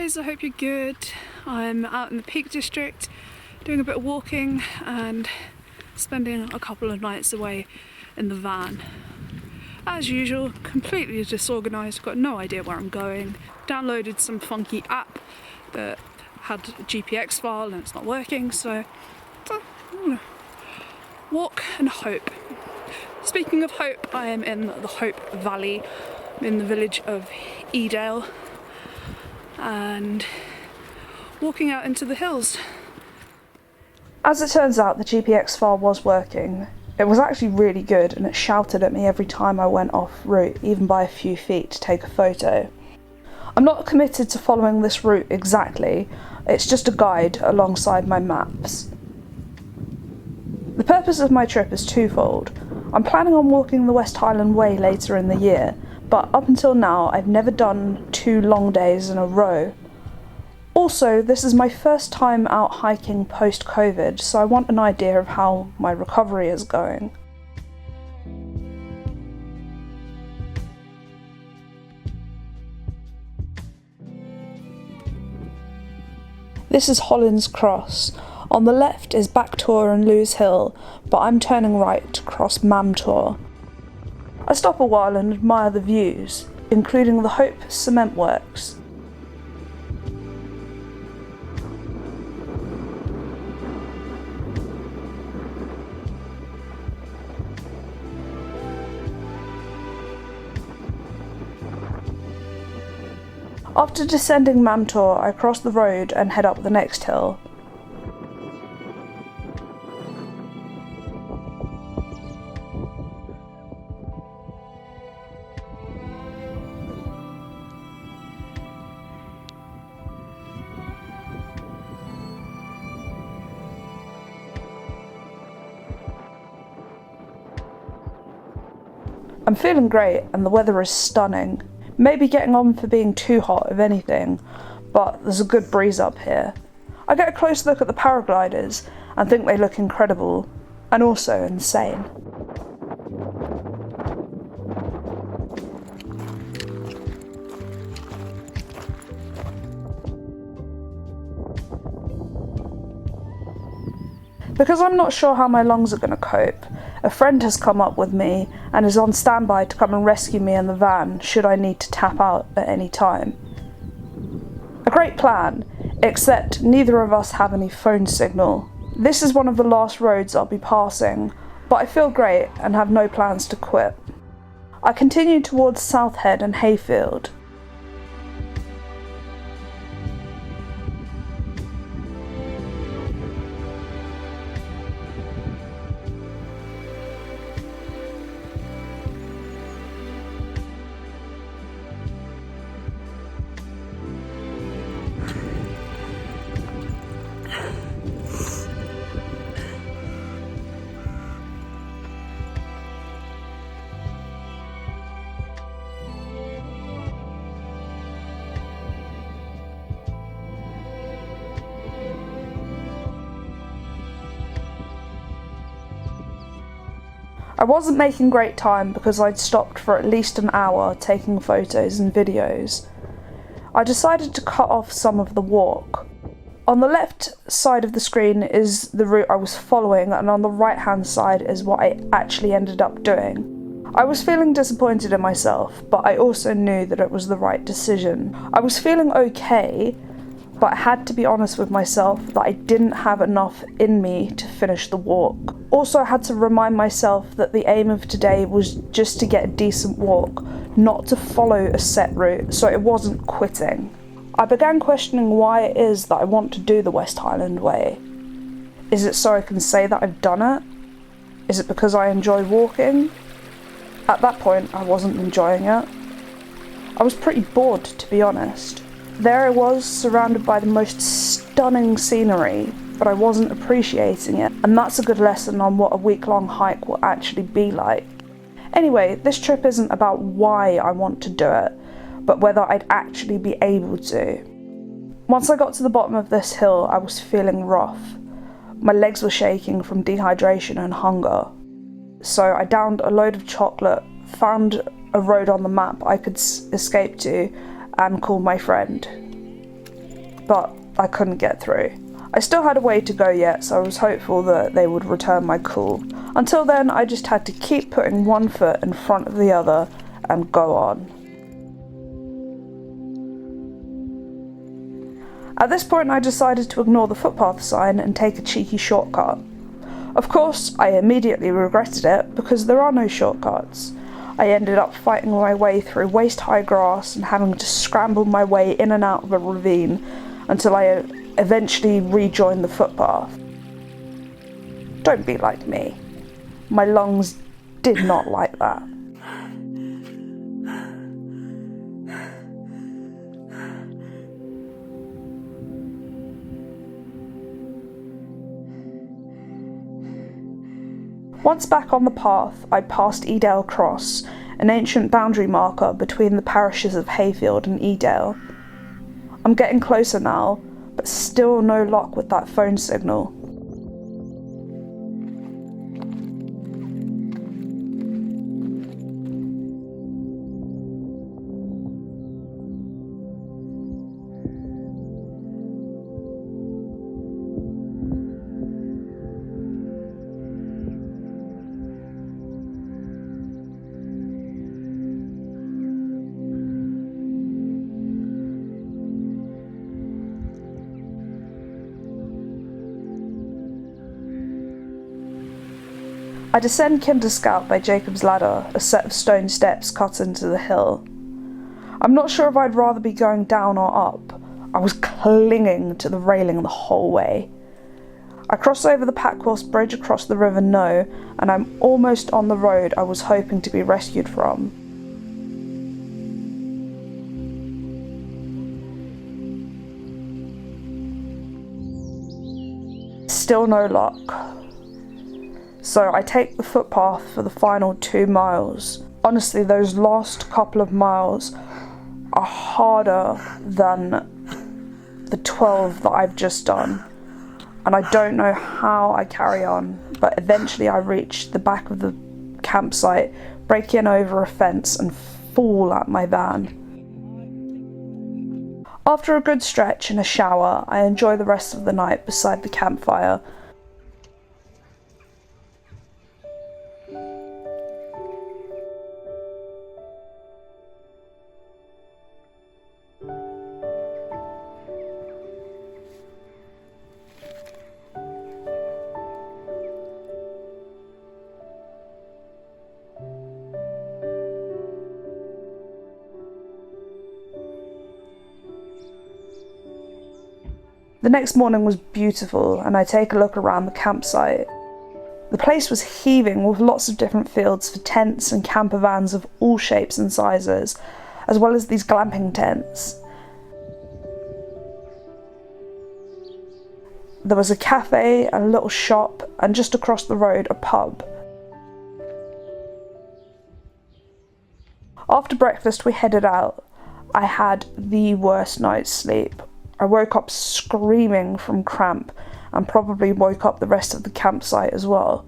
guys, I hope you're good. I'm out in the Peak District doing a bit of walking and spending a couple of nights away in the van. As usual, completely disorganised, got no idea where I'm going. Downloaded some funky app that had a GPX file and it's not working, so walk and hope. Speaking of hope, I am in the Hope Valley, in the village of Edale, and walking out into the hills. As it turns out, the GPX file was working. It was actually really good and it shouted at me every time I went off route, even by a few feet, to take a photo. I'm not committed to following this route exactly, it's just a guide alongside my maps. The purpose of my trip is twofold. I'm planning on walking the West Highland Way later in the year, but up until now I've never done 2 long days in a row. Also, this is my first time out hiking post-COVID, so I want an idea of how my recovery is going. This is Hollin's Cross. On the left is Backtor and Lewes Hill, but I'm turning right to cross Mamtor. I stop a while and admire the views, including the Hope Cement Works. After descending Mamtor, I cross the road and head up the next hill. I'm feeling great and the weather is stunning. Maybe getting on for being too hot if anything, but there's a good breeze up here. I get a close look at the paragliders and think they look incredible, and also insane. Because I'm not sure how my lungs are going to cope, a friend has come up with me and is on standby to come and rescue me in the van should I need to tap out at any time. A great plan, except neither of us have any phone signal. This is one of the last roads I'll be passing, but I feel great and have no plans to quit. I continue towards South Head and Hayfield. I wasn't making great time because I'd stopped for at least an hour taking photos and videos. I decided to cut off some of the walk. On the left side of the screen is the route I was following, and on the right hand side is what I actually ended up doing. I was feeling disappointed in myself, but I also knew that it was the right decision. I was feeling okay, but I had to be honest with myself that I didn't have enough in me to finish the walk. Also, I had to remind myself that the aim of today was just to get a decent walk, not to follow a set route, so it wasn't quitting. I began questioning why it is that I want to do the West Highland Way. Is it so I can say that I've done it? Is it because I enjoy walking? At that point, I wasn't enjoying it. I was pretty bored, to be honest. There I was, surrounded by the most stunning scenery, but I wasn't appreciating it, and that's a good lesson on what a week-long hike will actually be like. Anyway, this trip isn't about why I want to do it, but whether I'd actually be able to. Once I got to the bottom of this hill, I was feeling rough. My legs were shaking from dehydration and hunger. So I downed a load of chocolate, found a road on the map I could escape to, and called my friend. but I couldn't get through. I still had a way to go yet, so I was hopeful that they would return my call. Until then, I just had to keep putting one foot in front of the other and go on. At this point, I decided to ignore the footpath sign and take a cheeky shortcut. Of course, I immediately regretted it because there are no shortcuts. I ended up fighting my way through waist-high grass and having to scramble my way in and out of a ravine until I eventually rejoined the footpath. Don't be like me. My lungs did not like that. Once back on the path, I passed Edale Cross, an ancient boundary marker between the parishes of Hayfield and Edale. I'm getting closer now, but still no luck with that phone signal. I descend Kinder Scout by Jacob's Ladder, a set of stone steps cut into the hill. I'm not sure if I'd rather be going down or up. I was clinging to the railing the whole way. I cross over the Packhorse Bridge across the River Noe, and I'm almost on the road I was hoping to be rescued from. Still no luck. So I take the footpath for the final 2 miles. Honestly, those last couple of miles are harder than the 12 that I've just done. And I don't know how I carry on, but eventually I reach the back of the campsite, break in over a fence and fall at my van. After a good stretch and a shower, I enjoy the rest of the night beside the campfire. The next morning was beautiful, and I take a look around the campsite. The place was heaving with lots of different fields for tents and campervans of all shapes and sizes, as well as these glamping tents. There was a cafe, a little shop, and just across the road a pub. After breakfast we headed out. I had the worst night's sleep. I woke up screaming from cramp and probably woke up the rest of the campsite as well.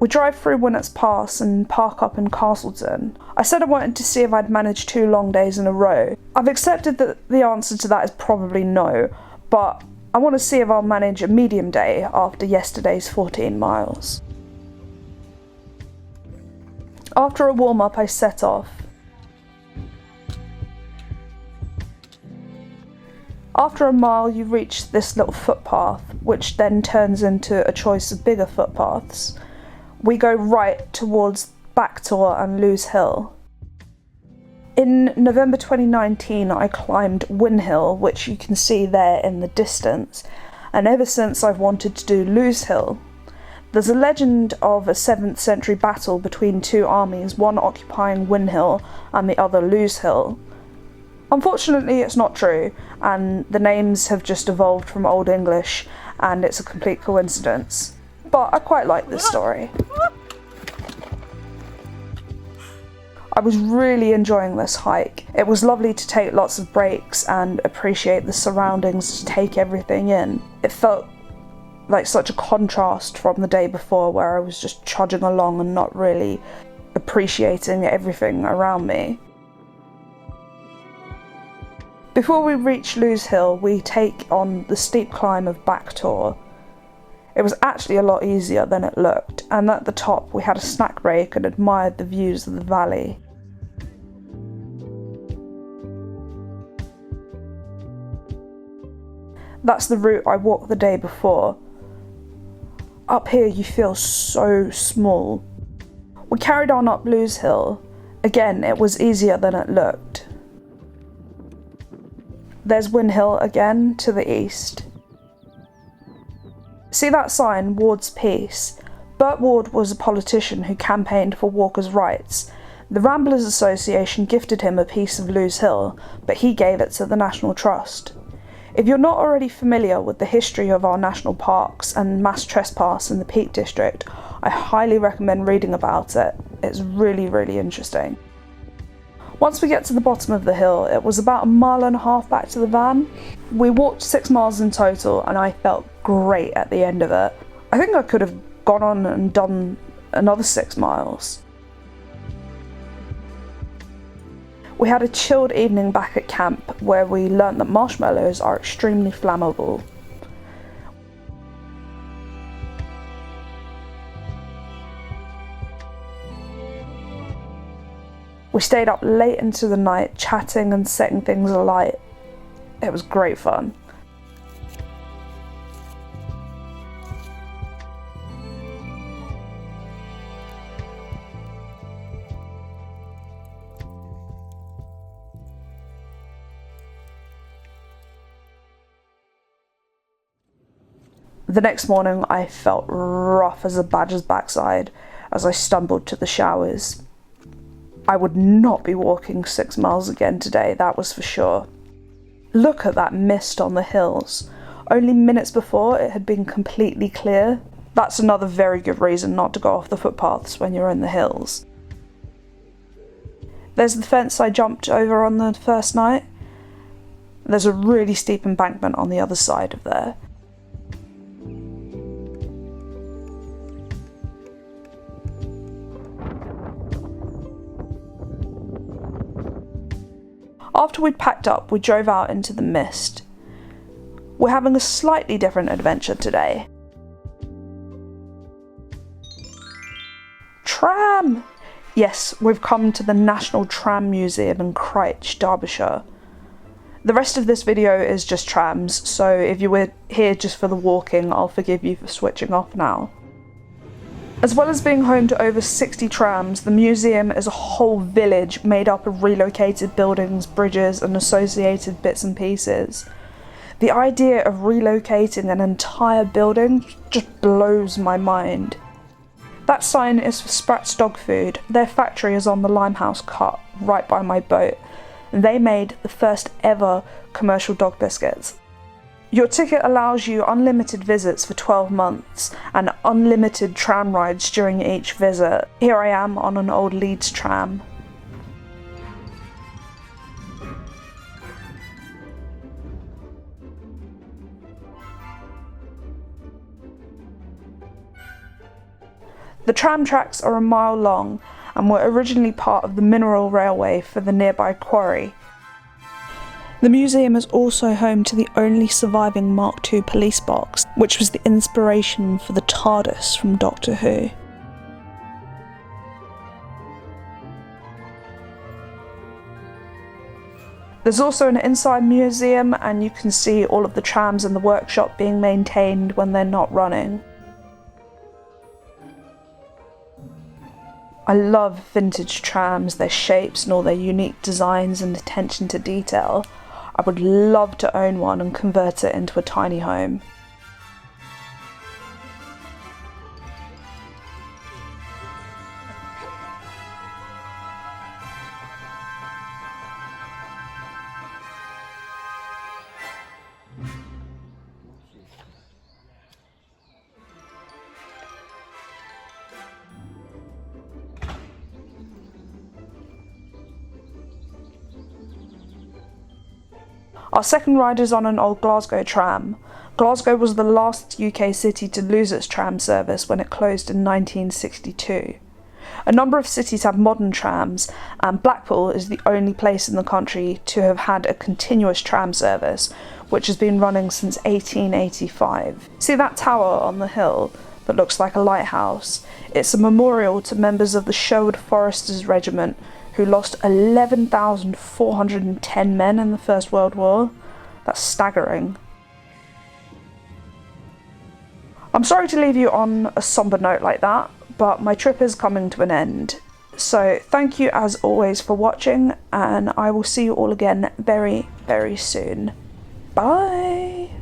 We drive through Winnett's Pass and park up in Castleton. I said I wanted to see if I'd manage 2 long days in a row. I've accepted that the answer to that is probably no, but I want to see if I'll manage a medium day after yesterday's 14 miles. After a warm-up I set off. After a mile you reach this little footpath, which then turns into a choice of bigger footpaths. We go right towards Backtor and Lewes Hill. In November 2019 I climbed Win Hill, which you can see there in the distance, and ever since I've wanted to do Lewes Hill. There's a legend of a 7th century battle between 2 armies, one occupying Win Hill and the other Lewes Hill. Unfortunately it's not true, and the names have just evolved from Old English, and it's a complete coincidence. But I quite like this story. I was really enjoying this hike. It was lovely to take lots of breaks and appreciate the surroundings, to take everything in. It felt like such a contrast from the day before, where I was just trudging along and not really appreciating everything around me. Before we reach Lewes Hill, we take on the steep climb of Back Tor. It was actually a lot easier than it looked, and at the top we had a snack break and admired the views of the valley. That's the route I walked the day before. Up here you feel so small. We carried on up Lewes Hill. Again, it was easier than it looked. There's Win Hill again to the east. See that sign, Ward's Peace? Burt Ward was a politician who campaigned for walkers' rights. The Ramblers Association gifted him a piece of Lewes Hill, but he gave it to the National Trust. If you're not already familiar with the history of our national parks and mass trespass in the Peak District, I highly recommend reading about it. It's really, really interesting. Once we get to the bottom of the hill, it was about 1.5 miles back to the van. We walked 6 miles in total and I felt great at the end of it. I think I could have gone on and done another 6 miles. We had a chilled evening back at camp where we learnt that marshmallows are extremely flammable. We stayed up late into the night chatting and setting things alight. It was great fun. The next morning I felt rough as a badger's backside as I stumbled to the showers. I would not be walking 6 miles again today, that was for sure. Look at that mist on the hills. Only minutes before it had been completely clear. That's another very good reason not to go off the footpaths when you're in the hills. There's the fence I jumped over on the first night. There's a really steep embankment on the other side of there. After we'd packed up, we drove out into the mist. We're having a slightly different adventure today. Tram! Yes, we've come to the National Tram Museum in Christchurch, Derbyshire. The rest of this video is just trams, so if you were here just for the walking, I'll forgive you for switching off now. As well as being home to over 60 trams, the museum is a whole village made up of relocated buildings, bridges and associated bits and pieces. The idea of relocating an entire building just blows my mind. That sign is for Spratt's Dog Food. Their factory is on the Limehouse Cut, right by my boat. They made the first ever commercial dog biscuits. Your ticket allows you unlimited visits for 12 months and unlimited tram rides during each visit. Here I am on an old Leeds tram. The tram tracks are 1 mile long and were originally part of the mineral railway for the nearby quarry. The museum is also home to the only surviving Mark II police box, which was the inspiration for the TARDIS from Doctor Who. There's also an inside museum and you can see all of the trams in the workshop being maintained when they're not running. I love vintage trams, their shapes and all their unique designs and attention to detail. I would love to own one and convert it into a tiny home. Our second ride is on an old Glasgow tram. Glasgow was the last UK city to lose its tram service when it closed in 1962. A number of cities have modern trams, and Blackpool is the only place in the country to have had a continuous tram service, which has been running since 1885. See that tower on the hill that looks like a lighthouse? It's a memorial to members of the Sherwood Foresters Regiment who lost 11,410 men in the First World War. That's staggering. I'm sorry to leave you on a somber note like that, but my trip is coming to an end. So thank you as always for watching, and I will see you all again very, very soon. Bye!